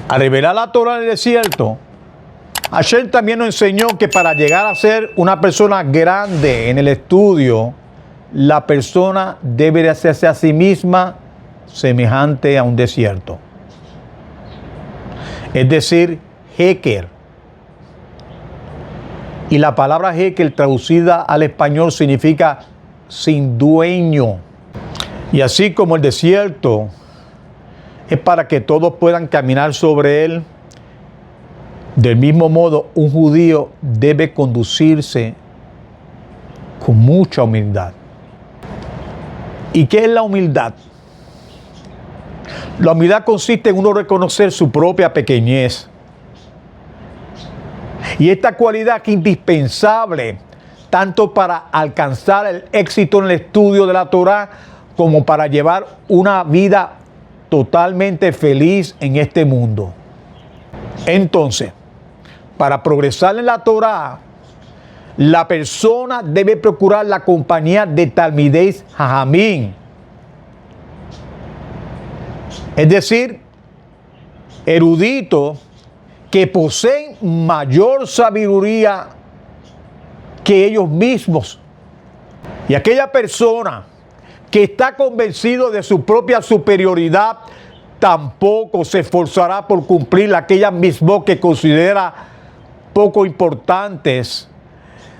Al revelar la Torah en el desierto, Hashem también nos enseñó que para llegar a ser una persona grande en el estudio, la persona debe de hacerse a sí misma semejante a un desierto. Es decir, Heker. Y la palabra Heker traducida al español significa sin dueño. Y así como el desierto es para que todos puedan caminar sobre él, del mismo modo un judío debe conducirse con mucha humildad. ¿Y qué es la humildad? La humildad consiste en uno reconocer su propia pequeñez. Y esta cualidad es indispensable tanto para alcanzar el éxito en el estudio de la Torah como para llevar una vida totalmente feliz en este mundo. Entonces, para progresar en la Torah, la persona debe procurar la compañía de Talmidei Jajamim, es decir, eruditos que poseen mayor sabiduría que ellos mismos. Y aquella persona que está convencido de su propia superioridad tampoco se esforzará por cumplir aquellas mismas que considera poco importantes,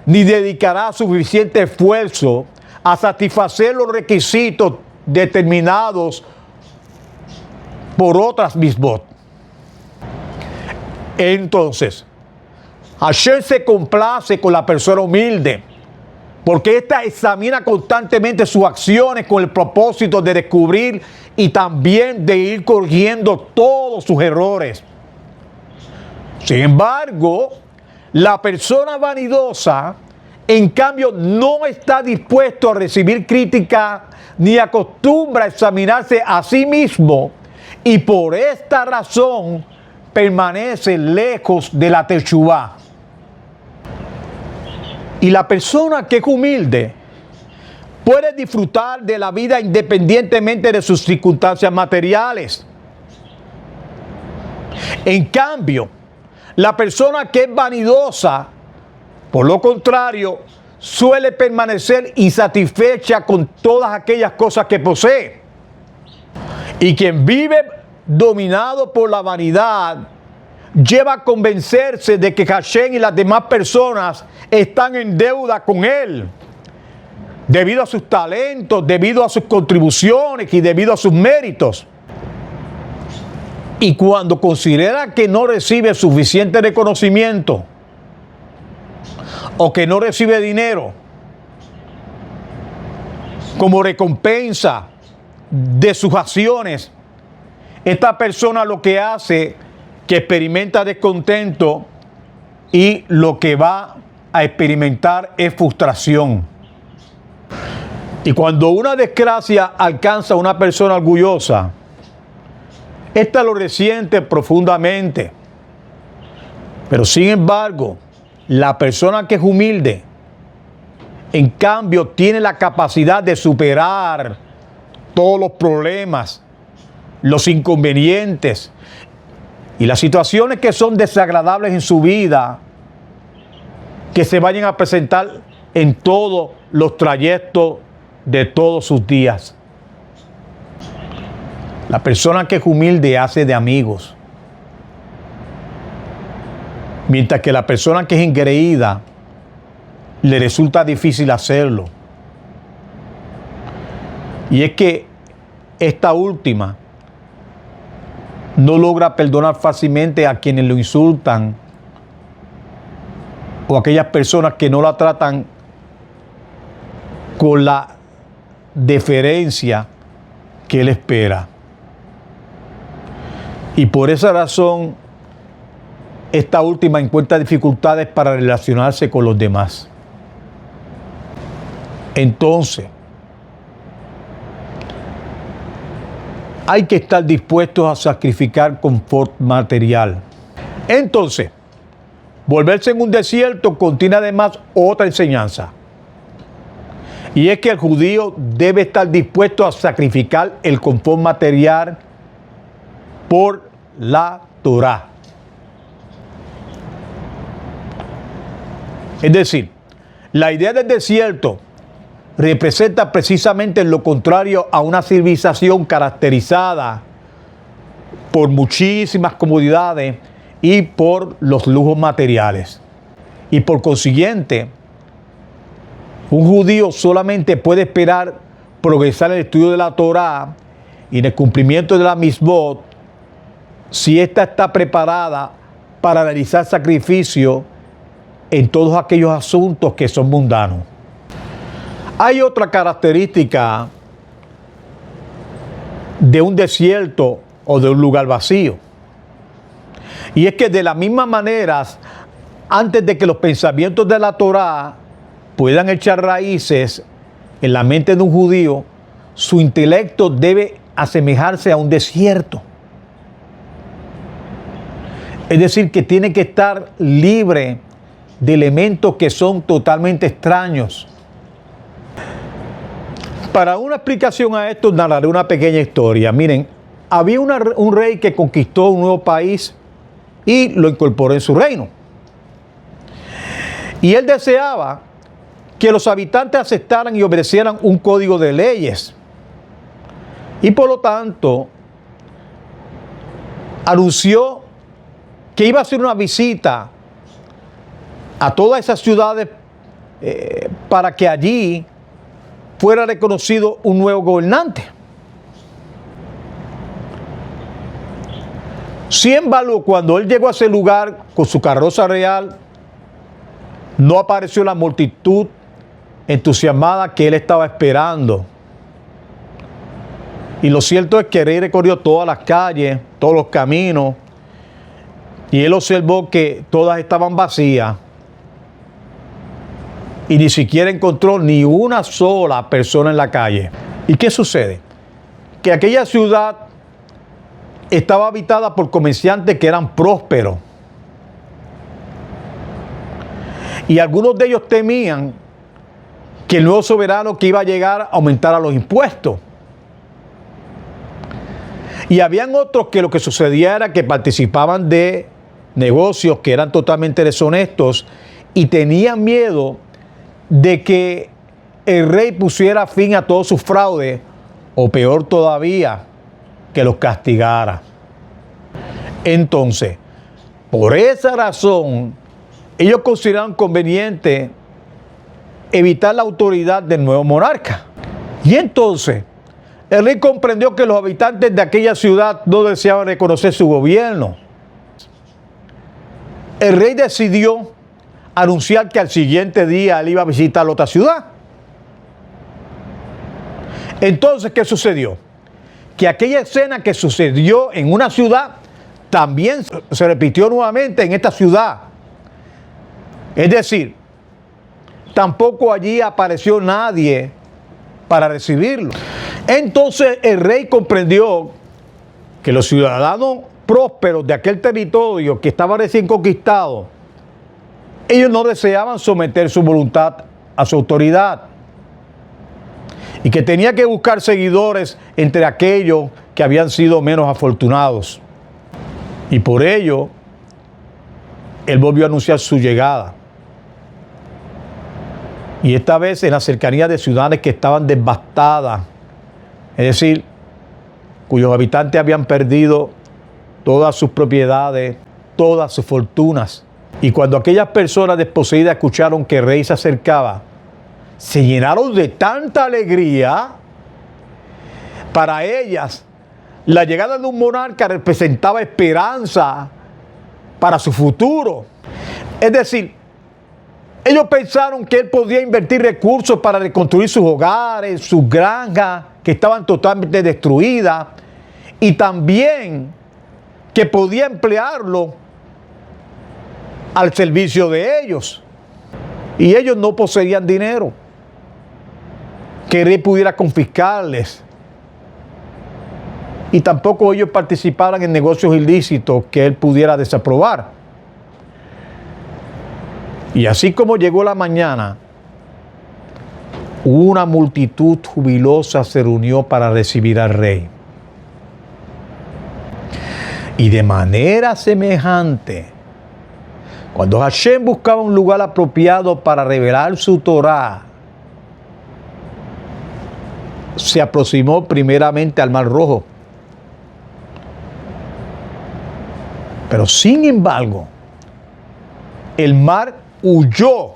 ni dedicará suficiente esfuerzo a satisfacer los requisitos determinados por otras mismas. Entonces, Hashem se complace con la persona humilde, porque ésta examina constantemente sus acciones con el propósito de descubrir y también de ir corrigiendo todos sus errores. Sin embargo, la persona vanidosa, en cambio, no está dispuesto a recibir crítica ni acostumbra a examinarse a sí mismo y por esta razón permanece lejos de la Teshuvá. Y la persona que es humilde puede disfrutar de la vida independientemente de sus circunstancias materiales. En cambio, la persona que es vanidosa, por lo contrario, suele permanecer insatisfecha con todas aquellas cosas que posee. Y quien vive dominado por la vanidad lleva a convencerse de que Hashem y las demás personas están en deuda con él, debido a sus talentos, debido a sus contribuciones y debido a sus méritos. Y cuando considera que no recibe suficiente reconocimiento o que no recibe dinero como recompensa de sus acciones, esta persona lo que hace que experimenta descontento y lo que va a experimentar es frustración. Y cuando una desgracia alcanza a una persona orgullosa, esta lo resiente profundamente. Pero sin embargo, la persona que es humilde, en cambio, tiene la capacidad de superar todos los problemas, los inconvenientes y las situaciones que son desagradables en su vida, que se vayan a presentar en todos los trayectos de todos sus días. La persona que es humilde hace de amigos, mientras que la persona que es engreída le resulta difícil hacerlo. Y es que esta última no logra perdonar fácilmente a quienes lo insultan o a aquellas personas que no la tratan con la deferencia que él espera. Y por esa razón, esta última encuentra dificultades para relacionarse con los demás. Entonces, hay que estar dispuestos a sacrificar confort material. Entonces, volverse en un desierto contiene además otra enseñanza. Y es que el judío debe estar dispuesto a sacrificar el confort material por la Torá. Es decir, la idea del desierto representa precisamente lo contrario a una civilización caracterizada por muchísimas comodidades y por los lujos materiales. Y por consiguiente, un judío solamente puede esperar progresar en el estudio de la Torá y en el cumplimiento de la Mitzvot si ésta está preparada para realizar sacrificio en todos aquellos asuntos que son mundanos. Hay otra característica de un desierto o de un lugar vacío. Y es que de la misma manera, antes de que los pensamientos de la Torá puedan echar raíces en la mente de un judío, su intelecto debe asemejarse a un desierto. Es decir, que tiene que estar libre de elementos que son totalmente extraños. Para una explicación a esto, narraré una pequeña historia. Miren, había un rey que conquistó un nuevo país y lo incorporó en su reino. Y él deseaba que los habitantes aceptaran y obedecieran un código de leyes. Y por lo tanto, anunció que iba a hacer una visita a todas esas ciudades para que allí fuera reconocido un nuevo gobernante. Sin embargo, cuando él llegó a ese lugar con su carroza real, no apareció la multitud entusiasmada que él estaba esperando. Y lo cierto es que el rey recorrió todas las calles, todos los caminos, y él observó que todas estaban vacías. Y ni siquiera encontró ni una sola persona en la calle. ¿Y qué sucede? Que aquella ciudad estaba habitada por comerciantes que eran prósperos. Y algunos de ellos temían que el nuevo soberano que iba a llegar aumentara los impuestos. Y habían otros que lo que sucedía era que participaban de negocios que eran totalmente deshonestos y tenían miedo de que el rey pusiera fin a todos sus fraudes o peor todavía, que los castigara. Entonces, por esa razón, ellos consideraron conveniente evitar la autoridad del nuevo monarca. Y entonces, el rey comprendió que los habitantes de aquella ciudad no deseaban reconocer su gobierno. El rey decidió anunciar que al siguiente día él iba a visitar la otra ciudad. Entonces, ¿qué sucedió? Que aquella escena que sucedió en una ciudad también se repitió nuevamente en esta ciudad. Es decir, tampoco allí apareció nadie para recibirlo. Entonces el rey comprendió que los ciudadanos prósperos de aquel territorio que estaba recién conquistado, ellos no deseaban someter su voluntad a su autoridad y que tenía que buscar seguidores entre aquellos que habían sido menos afortunados. Y por ello, él volvió a anunciar su llegada. Y esta vez en la cercanía de ciudades que estaban devastadas, es decir, cuyos habitantes habían perdido todas sus propiedades, todas sus fortunas. Y cuando aquellas personas desposeídas escucharon que el rey se acercaba, se llenaron de tanta alegría. Para ellas, la llegada de un monarca representaba esperanza para su futuro. Es decir, ellos pensaron que él podía invertir recursos para reconstruir sus hogares, sus granjas, que estaban totalmente destruidas, y también que podía emplearlo al servicio de ellos. Y ellos no poseían dinero que el rey pudiera confiscarles. Y tampoco ellos participaran en negocios ilícitos que él pudiera desaprobar. Y así como llegó la mañana, una multitud jubilosa se reunió para recibir al rey. Y de manera semejante, cuando Hashem buscaba un lugar apropiado para revelar su Torah, se aproximó primeramente al Mar Rojo. Pero sin embargo, el mar huyó.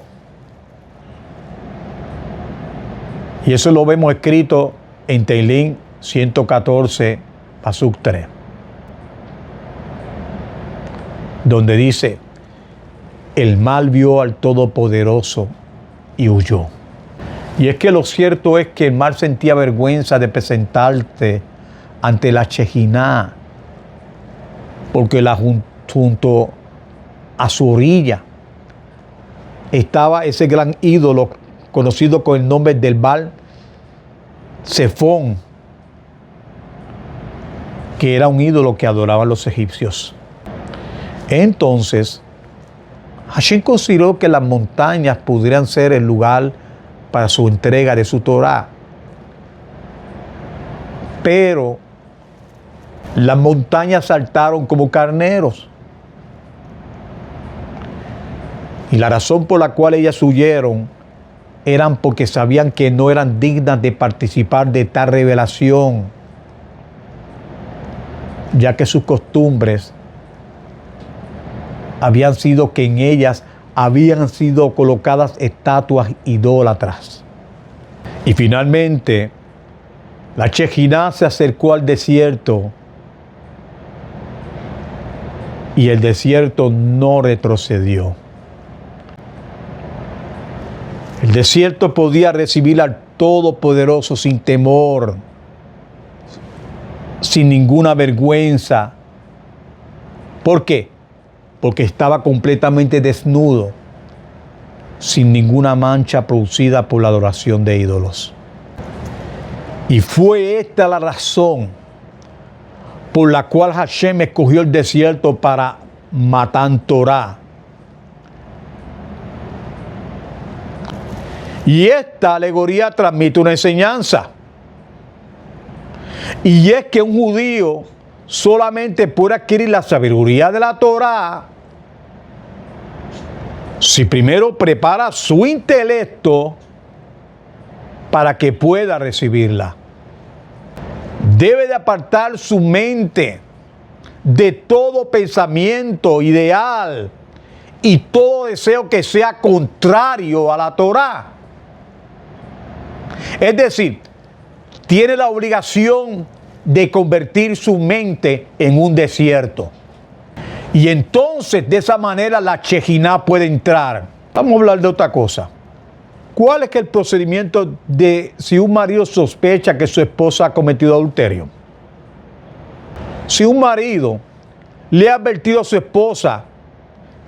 Y eso lo vemos escrito en Teilín 114, Pasuk 3. Donde dice, el mal vio al Todopoderoso y huyó. Y es que lo cierto es que el mal sentía vergüenza de presentarse ante la Shejiná, porque junto a su orilla estaba ese gran ídolo conocido con el nombre del Baal Zephón, que era un ídolo que adoraban los egipcios. Entonces, Hashem consideró que las montañas pudieran ser el lugar para su entrega de su Torah. Pero las montañas saltaron como carneros. Y la razón por la cual ellas huyeron eran porque sabían que no eran dignas de participar de tal revelación, ya que sus costumbres habían sido que en ellas habían sido colocadas estatuas idólatras. Y finalmente, la Shejiná se acercó al desierto y el desierto no retrocedió. El desierto podía recibir al Todopoderoso sin temor, sin ninguna vergüenza. ¿Por qué? Porque estaba completamente desnudo, sin ninguna mancha producida por la adoración de ídolos. Y fue esta la razón por la cual Hashem escogió el desierto para Matán Torah. Y esta alegoría transmite una enseñanza. Y es que un judío solamente puede adquirir la sabiduría de la Torah si primero prepara su intelecto para que pueda recibirla. Debe de apartar su mente de todo pensamiento ideal y todo deseo que sea contrario a la Torah. Es decir, tiene la obligación de convertir su mente en un desierto. Y entonces de esa manera la Shejiná puede entrar. Vamos a hablar de otra cosa. ¿Cuál es el procedimiento de si un marido sospecha que su esposa ha cometido adulterio? Si un marido le ha advertido a su esposa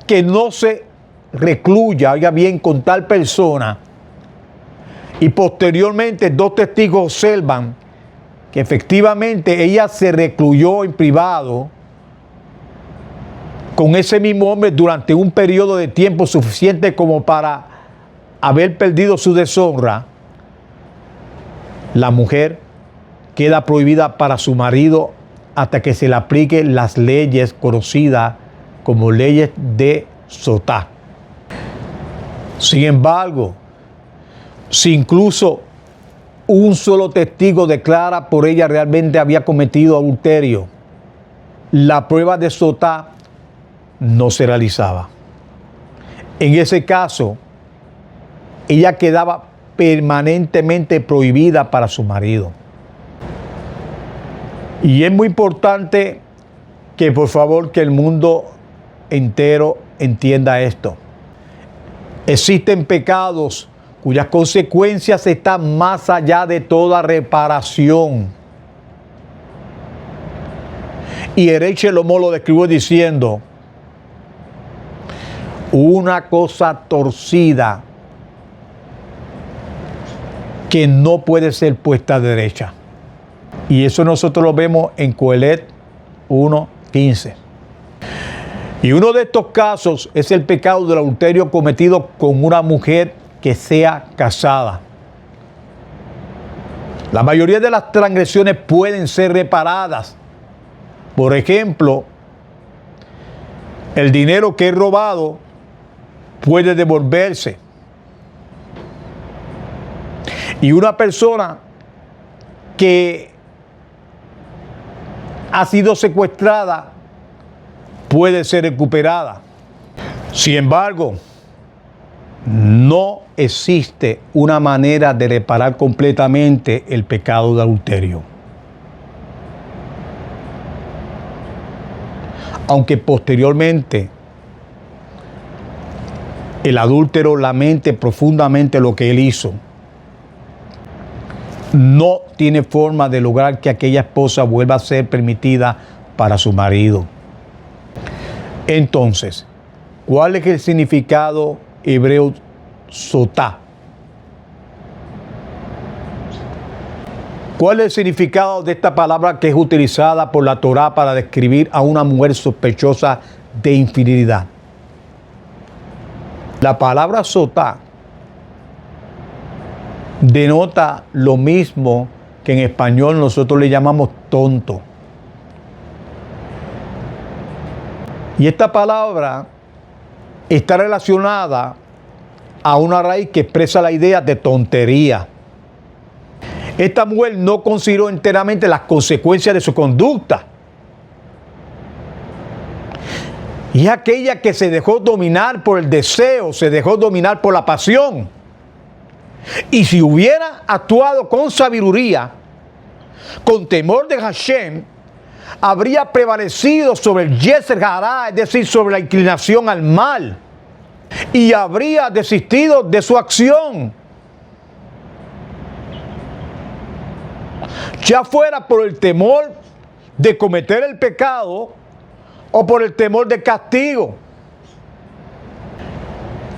que no se recluya, oiga bien, con tal persona, y posteriormente dos testigos observan que efectivamente ella se recluyó en privado con ese mismo hombre durante un periodo de tiempo suficiente como para haber perdido su deshonra, la mujer queda prohibida para su marido hasta que se le apliquen las leyes conocidas como leyes de Sotá. Sin embargo, si incluso un solo testigo declara por ella realmente había cometido adulterio, la prueba de Sotá no se realizaba. En ese caso, ella quedaba permanentemente prohibida para su marido. Y es muy importante que por favor que el mundo entero entienda esto. Existen pecados cuyas consecuencias están más allá de toda reparación. Y Erech Shlomo lo describió diciendo: una cosa torcida que no puede ser puesta derecha. Y eso nosotros lo vemos en Coelet 1:15. Y uno de estos casos es el pecado del adulterio cometido con una mujer que sea casada. La mayoría de las transgresiones pueden ser reparadas. Por ejemplo, El dinero que es robado puede devolverse. Y una persona que ha sido secuestrada puede ser recuperada. Sin embargo, no existe una manera de reparar completamente el pecado de adulterio. Aunque posteriormente el adúltero lamente profundamente lo que él hizo, no tiene forma de lograr que aquella esposa vuelva a ser permitida para su marido. Entonces, ¿cuál es el significado hebreo sotá? ¿Cuál es el significado de esta palabra que es utilizada por la Torá para describir a una mujer sospechosa de infidelidad? La palabra sotá denota lo mismo que en español nosotros le llamamos tonto. Y esta palabra está relacionada a una raíz que expresa la idea de tontería. Esta mujer no consideró enteramente las consecuencias de su conducta. Y es aquella que se dejó dominar por el deseo, se dejó dominar por la pasión. Y si hubiera actuado con sabiduría, con temor de Hashem, habría prevalecido sobre el Yetzer Hará, es decir, sobre la inclinación al mal, y habría desistido de su acción. Ya fuera por el temor de cometer el pecado o por el temor del castigo.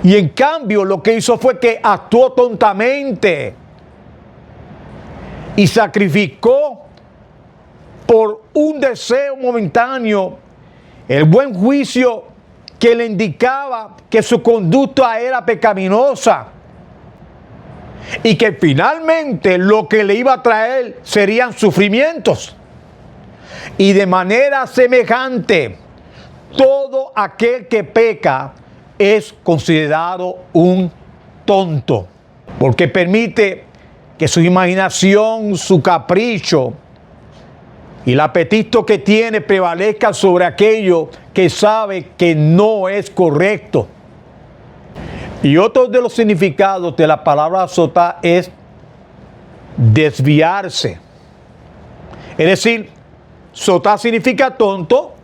Y en cambio lo que hizo fue que actuó tontamente y sacrificó por un deseo momentáneo el buen juicio que le indicaba que su conducta era pecaminosa y que finalmente lo que le iba a traer serían sufrimientos. Y de manera semejante, todo aquel que peca es considerado un tonto, porque permite que su imaginación, su capricho y el apetito que tiene prevalezca sobre aquello que sabe que no es correcto. Y otro de los significados de la palabra sotá es desviarse. Es decir, sotá significa tonto,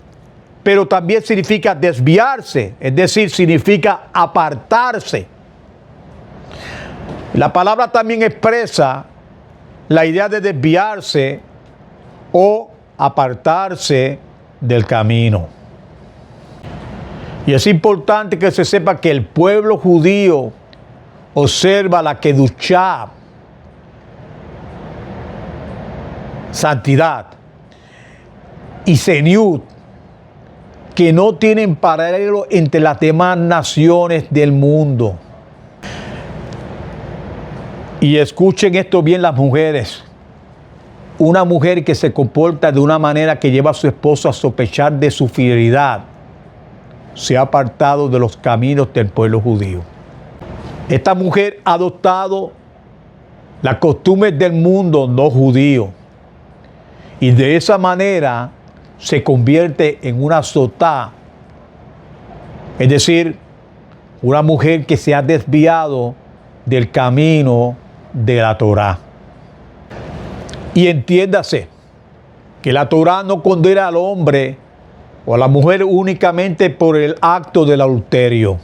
pero también significa desviarse, es decir, significa apartarse. La palabra también expresa la idea de desviarse o apartarse del camino. Y es importante que se sepa que el pueblo judío observa la kedushá, santidad, y seniut, que no tienen paralelo entre las demás naciones del mundo. Y escuchen esto bien las mujeres. Una mujer que se comporta de una manera que lleva a su esposo a sospechar de su fidelidad se ha apartado de los caminos del pueblo judío. Esta mujer ha adoptado las costumbres del mundo no judío y de esa manera se convierte en una sotá, es decir, una mujer que se ha desviado del camino de la Torá. Y entiéndase que la Torá no condena al hombre o a la mujer únicamente por el acto del adulterio.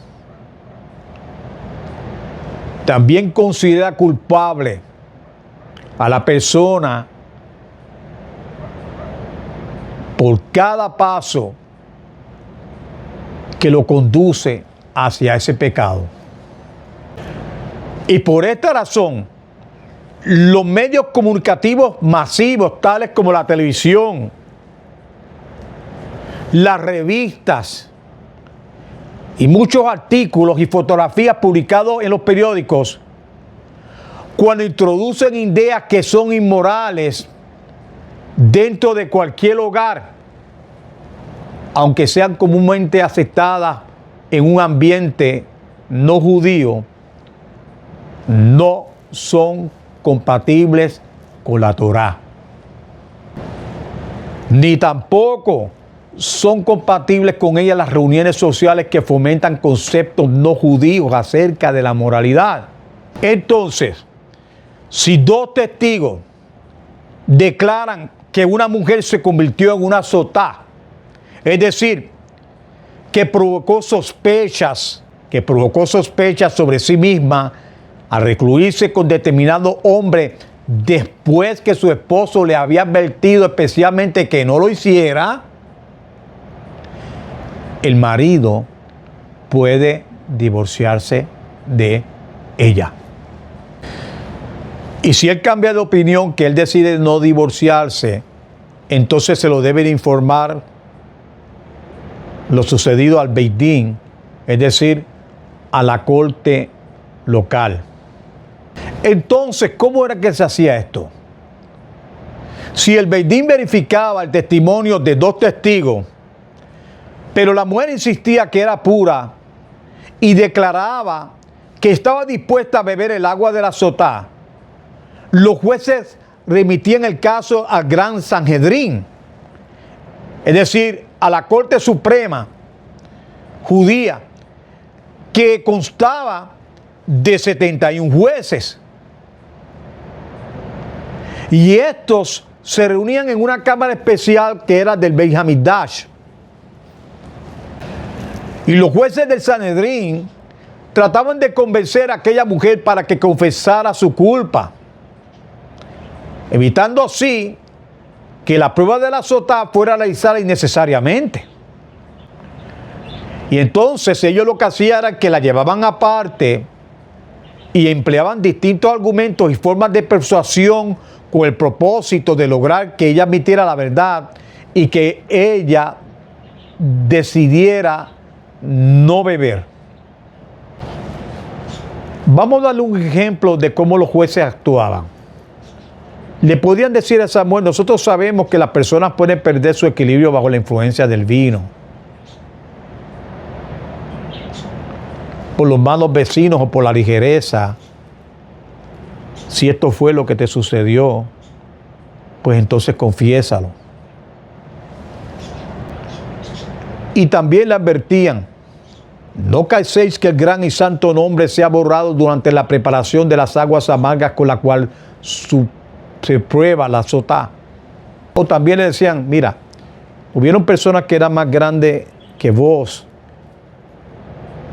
También considera culpable a la persona por cada paso que lo conduce hacia ese pecado. Y por esta razón, los medios comunicativos masivos, tales como la televisión, las revistas y muchos artículos y fotografías publicados en los periódicos, cuando introducen ideas que son inmorales dentro de cualquier hogar, aunque sean comúnmente aceptadas en un ambiente no judío, no son compatibles con la Torá. Ni tampoco son compatibles con ella las reuniones sociales que fomentan conceptos no judíos acerca de la moralidad. Entonces, si dos testigos declaran que una mujer se convirtió en una sotá, es decir, que provocó sospechas sobre sí misma al recluirse con determinado hombre después que su esposo le había advertido especialmente que no lo hiciera, el marido puede divorciarse de ella. Y si él cambia de opinión, que él decide no divorciarse, entonces se lo debe de informar lo sucedido al Beit Din, es decir, a la corte local. Entonces, ¿cómo era que se hacía esto? Si el Beit Din verificaba el testimonio de dos testigos, pero la mujer insistía que era pura y declaraba que estaba dispuesta a beber el agua de la sotá, los jueces remitían el caso al Gran Sanhedrín, es decir, a la Corte Suprema judía, que constaba de 71 jueces. Y estos se reunían en una cámara especial que era del Beit Hamikdash. Y los jueces del Sanedrín trataban de convencer a aquella mujer para que confesara su culpa, evitando así que la prueba de la sotá fuera realizada innecesariamente. Y entonces ellos lo que hacían era que la llevaban aparte y empleaban distintos argumentos y formas de persuasión con el propósito de lograr que ella admitiera la verdad y que ella decidiera no beber. Vamos a darle un ejemplo de cómo los jueces actuaban. Le podían decir a esa mujer: nosotros sabemos que las personas pueden perder su equilibrio bajo la influencia del vino, por los malos vecinos o por la ligereza. Si esto fue lo que te sucedió, pues entonces confiésalo. Y también le advertían: no calcéis que el gran y santo nombre sea borrado durante la preparación de las aguas amargas con la cual se prueba la sotá. O también le decían: mira, hubieron personas que eran más grandes que vos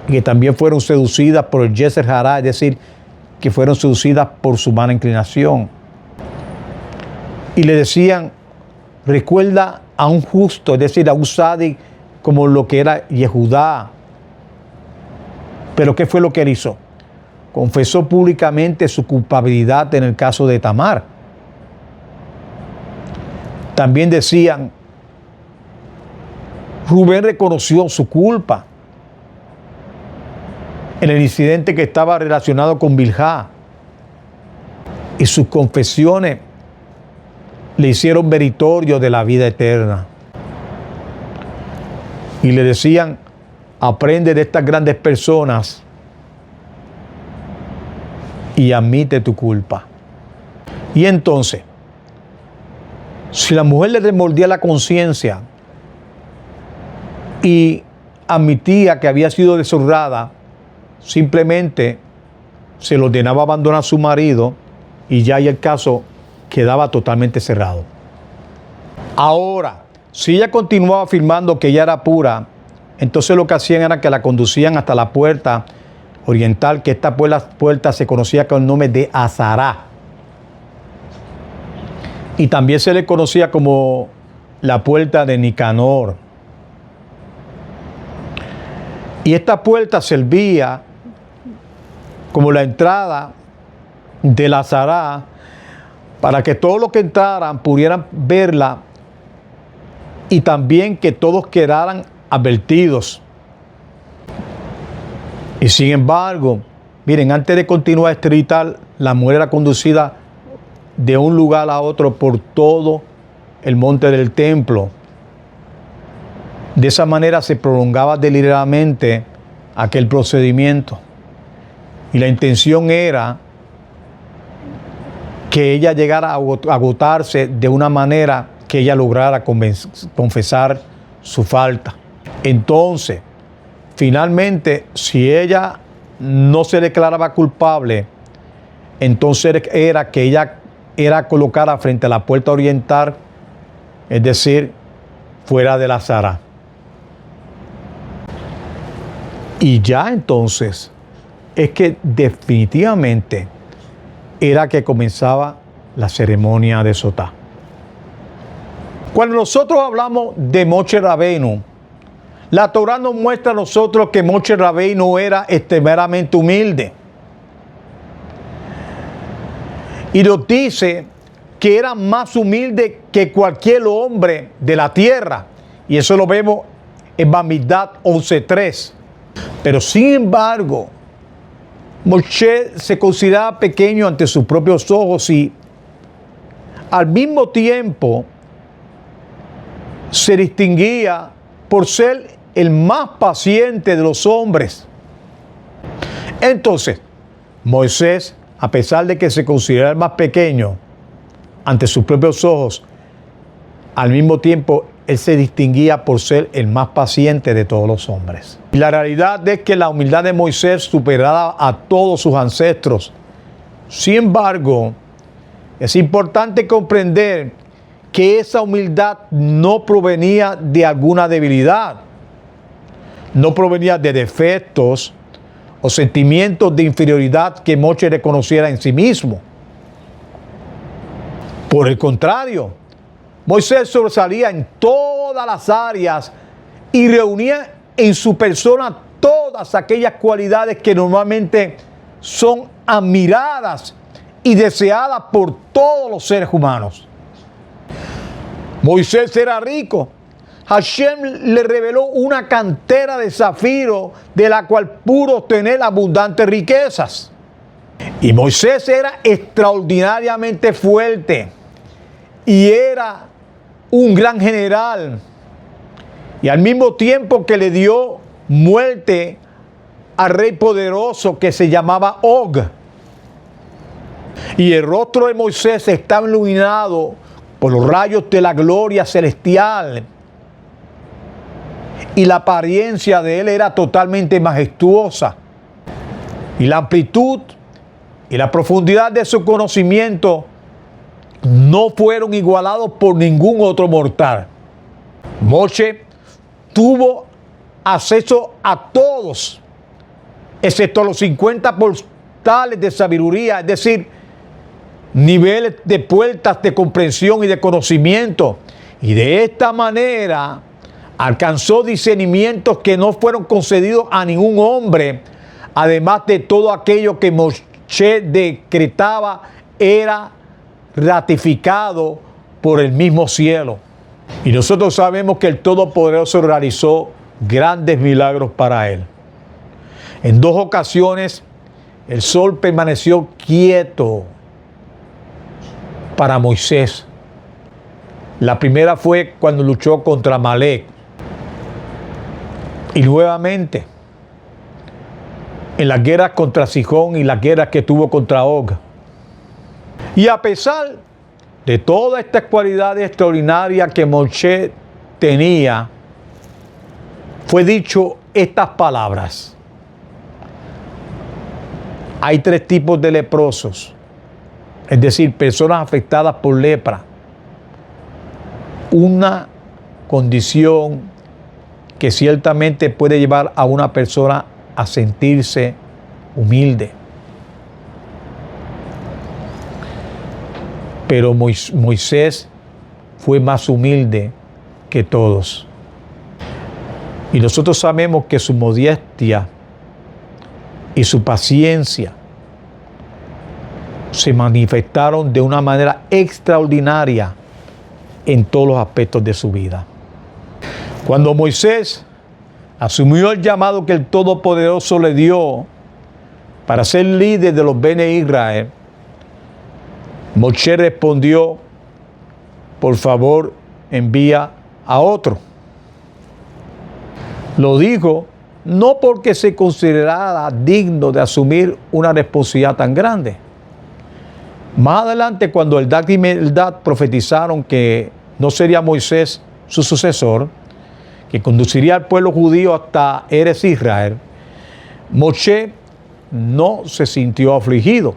y que también fueron seducidas por el Yetzer Hará, es decir, que fueron seducidas por su mala inclinación. Y le decían: recuerda a un justo, es decir, a un sádic como lo que era Yehudá. Pero ¿qué fue lo que él hizo? Confesó públicamente su culpabilidad en el caso de Tamar. También decían: Rubén reconoció su culpa en el incidente que estaba relacionado con Bilhá, y sus confesiones le hicieron meritorio de la vida eterna. Y le decían: aprende de estas grandes personas y admite tu culpa. Y entonces, si la mujer le remordía la conciencia y admitía que había sido deshonrada, simplemente se le ordenaba abandonar a su marido y ya el caso quedaba totalmente cerrado. Ahora, si ella continuaba afirmando que ella era pura, entonces lo que hacían era que la conducían hasta la puerta oriental, que esta puerta se conocía con el nombre de Azará. Y también se le conocía como la puerta de Nicanor. Y esta puerta servía como la entrada de la Azará para que todos los que entraran pudieran verla y también que todos quedaran advertidos. Y sin embargo, miren, antes de continuar este ritual, la mujer era conducida de un lugar a otro por todo el monte del templo. De esa manera se prolongaba deliberadamente aquel procedimiento. Y la intención era que ella llegara a agotarse de una manera que ella lograra confesar su falta. Entonces, finalmente, si ella no se declaraba culpable, entonces era que ella era colocada frente a la puerta oriental, es decir, fuera de la Zara. Y ya entonces es que definitivamente era que comenzaba la ceremonia de Sotá. Cuando nosotros hablamos de Moshe Rabbeinu, la Torá nos muestra a nosotros que Moshe Rabbeinu era extremadamente humilde. Y nos dice que era más humilde que cualquier hombre de la tierra. Y eso lo vemos en Bamidbar 11:3. Pero sin embargo, Moshe se consideraba pequeño ante sus propios ojos y al mismo tiempo se distinguía por ser el más paciente de los hombres. Entonces, Moisés, a pesar de que se consideraba el más pequeño ante sus propios ojos, al mismo tiempo él se distinguía por ser el más paciente de todos los hombres. Y la realidad es que la humildad de Moisés superaba a todos sus ancestros. Sin embargo, es importante comprender que esa humildad no provenía de alguna debilidad, no provenía de defectos o sentimientos de inferioridad que Moshe reconociera en sí mismo. Por el contrario, Moisés sobresalía en todas las áreas y reunía en su persona todas aquellas cualidades que normalmente son admiradas y deseadas por todos los seres humanos. Moisés era rico. Hashem le reveló una cantera de zafiro de la cual pudo obtener abundantes riquezas. Y Moisés era extraordinariamente fuerte y era un gran general. Y al mismo tiempo que le dio muerte al rey poderoso que se llamaba Og. Y el rostro de Moisés estaba iluminado por los rayos de la gloria celestial. Y la apariencia de él era totalmente majestuosa. Y la amplitud y la profundidad de su conocimiento no fueron igualados por ningún otro mortal. Moshe tuvo acceso a todos, excepto los 50 portales de sabiduría, es decir, niveles de puertas de comprensión y de conocimiento. Y de esta manera alcanzó discernimientos que no fueron concedidos a ningún hombre, además de todo aquello que Moshe decretaba era ratificado por el mismo cielo. Y nosotros sabemos que el Todopoderoso realizó grandes milagros para él. En 2 ocasiones el sol permaneció quieto para Moisés. La primera fue cuando luchó contra Amalek. Y nuevamente en las guerras contra Sihón y las guerras que tuvo contra Og. Y a pesar de todas estas cualidades extraordinarias que Moshe tenía, fue dicho estas palabras. Hay 3 tipos de leprosos, es decir, personas afectadas por lepra. Una condición que ciertamente puede llevar a una persona a sentirse humilde. Pero Moisés fue más humilde que todos. Y nosotros sabemos que su modestia y su paciencia se manifestaron de una manera extraordinaria en todos los aspectos de su vida. Cuando Moisés asumió el llamado que el Todopoderoso le dio para ser líder de los Bene Israel, Moshe respondió: por favor, envía a otro. Lo dijo no porque se considerara digno de asumir una responsabilidad tan grande. Más adelante, cuando Eldad y Meldad profetizaron que no sería Moisés su sucesor, que conduciría al pueblo judío hasta Eretz Israel, Moshe no se sintió afligido.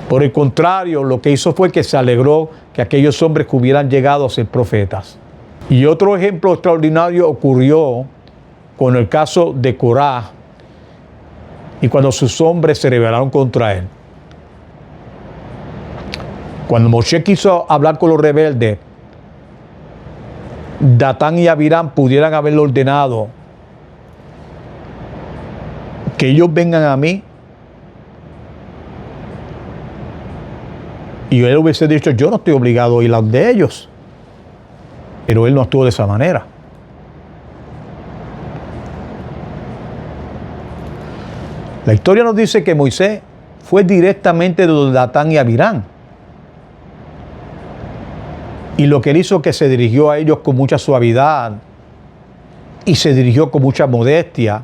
Por el contrario, lo que hizo fue que se alegró que aquellos hombres que hubieran llegado a ser profetas. Y otro ejemplo extraordinario ocurrió con el caso de Corá y cuando sus hombres se rebelaron contra él. Cuando Moshe quiso hablar con los rebeldes, Datán y Abiram pudieran haberle ordenado que ellos vengan a mí, y él hubiese dicho, yo no estoy obligado a ir a de ellos. Pero él no actuó de esa manera. La historia nos dice que Moisés fue directamente de Datán y Abiram. Y lo que él hizo es que se dirigió a ellos con mucha suavidad y se dirigió con mucha modestia.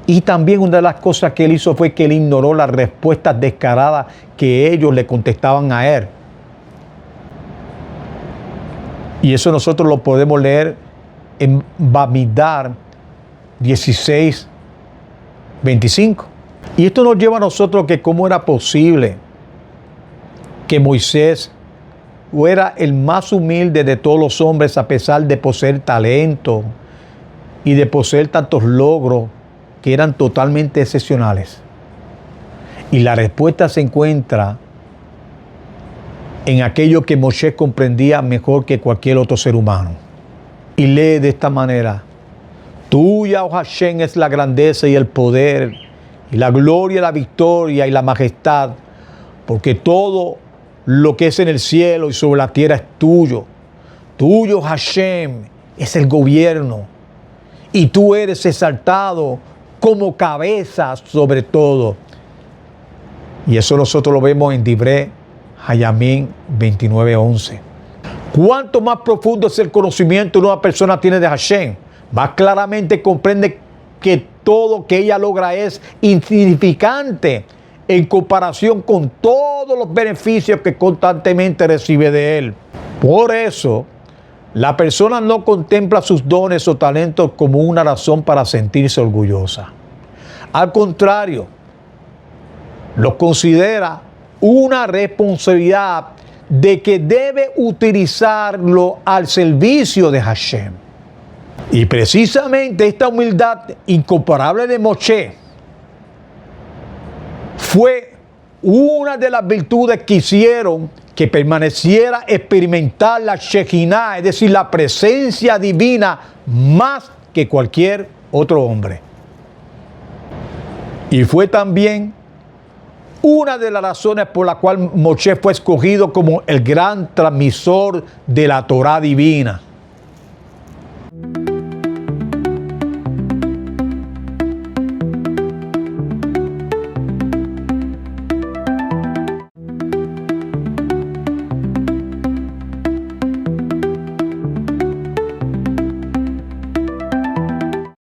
Y también una de las cosas que él hizo fue que él ignoró las respuestas descaradas que ellos le contestaban a él. Y eso nosotros lo podemos leer en Bamidbar 16:25. Y esto nos lleva a nosotros que cómo era posible que Moisés fuera el más humilde de todos los hombres a pesar de poseer talento y de poseer tantos logros que eran totalmente excepcionales. Y la respuesta se encuentra en aquello que Moshe comprendía mejor que cualquier otro ser humano. Y lee de esta manera: tuya, oh Hashem, es la grandeza y el poder, y la gloria, la victoria y la majestad, porque todo lo que es en el cielo y sobre la tierra es tuyo. Tuyo, Hashem, es el gobierno, y tú eres exaltado como cabeza sobre todo. Y eso nosotros lo vemos en Divrei Hayamim 29:11. Cuanto más profundo es el conocimiento que una persona tiene de Hashem, más claramente comprende que todo que ella logra es insignificante en comparación con todos los beneficios que constantemente recibe de él. Por eso, la persona no contempla sus dones o talentos como una razón para sentirse orgullosa. Al contrario, los considera una responsabilidad de que debe utilizarlo al servicio de Hashem. Y precisamente esta humildad incomparable de Moshe fue una de las virtudes que hicieron que permaneciera experimentar la Shekinah, es decir, la presencia divina, más que cualquier otro hombre. Y fue también una de las razones por la cual Moshe fue escogido como el gran transmisor de la Torá divina.